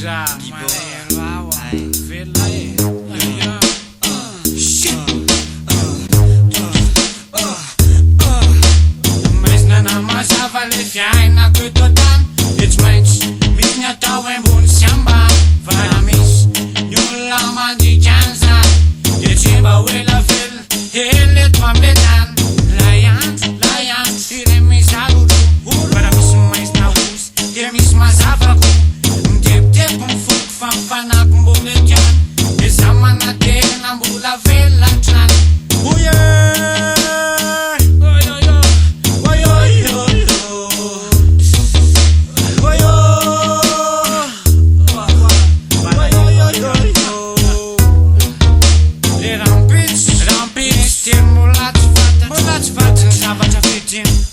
Giza, malahelo vela mas nana mazava le fiainako eto tany de tsy maintsy misy ny atao ambony sy ambany fa raha misy ny olona mandika an'izany de tsy mba hoela velona hely eto amle tany lahandro ire mizarotro fa raha misy maizina osy de misy mazavako midebidebo mifoko fa mifanako mbony etiany de za manatena mbola velona antrany oye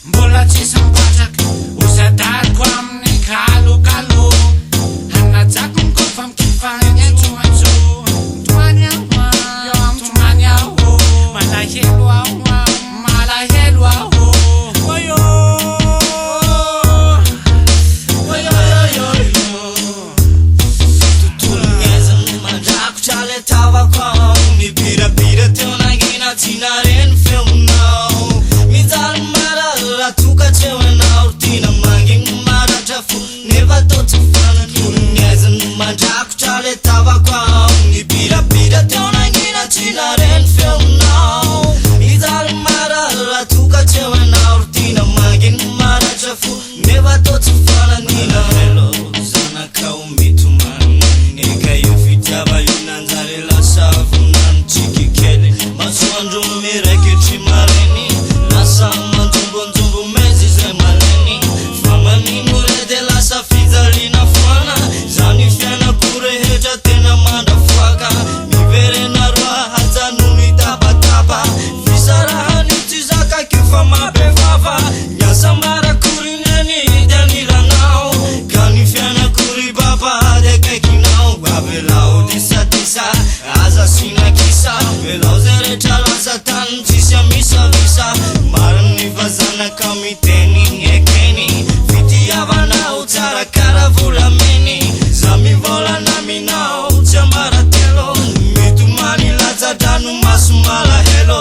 mbola tsisy mipatraka osadariko amin'ny kalokalo hanajako mikofa mikifany atsoatso tomany aho tomany aho malahelo aho oyo tontolo ngezany mandrakotra le tavako mibirabira teo nangina tsy nareny feonao mijaly marara toka tseoanao tina manginy maratra fo nefa tao tsy fanatolo ngezany mandrakotra le tavako mibirabira teo nangina tsy nareny feonao mijaly marara toka tseoanao tina manginy maratra fo nefa tao tsy fananina helo zanakao mitomany eka io fitiava io nanjary lasa vonany tsikikely masoandro miraikitry mareny lasa manjombonjombo mezy zay maleny fa manino re de lasa fijaliana foana zany fiainako rehetra tena mandrafoaka miverena roa hajanony tabataba fisarahany tsy zakakio fa mabevava niasa marakorineny daniranao ka ny fiainakory baba de kaikinao avelao disadisa aza sinakisa velao zay rehetra lasa tany tsisy amisavisa mariny vazanaka miteny ekeny fitiavanao tsara kara volameny za mivolana minao tsy ambaratelo mitomany lajadrano maso malahelo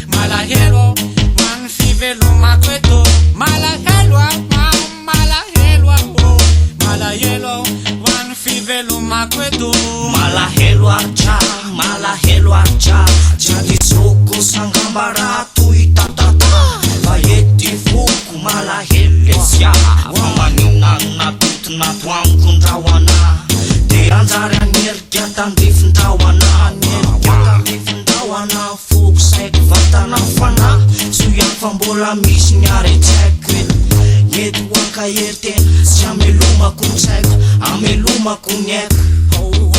malahelo many fivelomako eto malahelo many fivelomako eto malahelo archa jaditsoko sangambara toitatata fa ety foko malahelesya fa maninanna pitona toamkondrahoana de anjary anerika tandrifindrahoana foko saiko vatana fana soiako fa mbola misy niaretsako eto waka ertena sy amelomako ny saiko amelomako ny aiko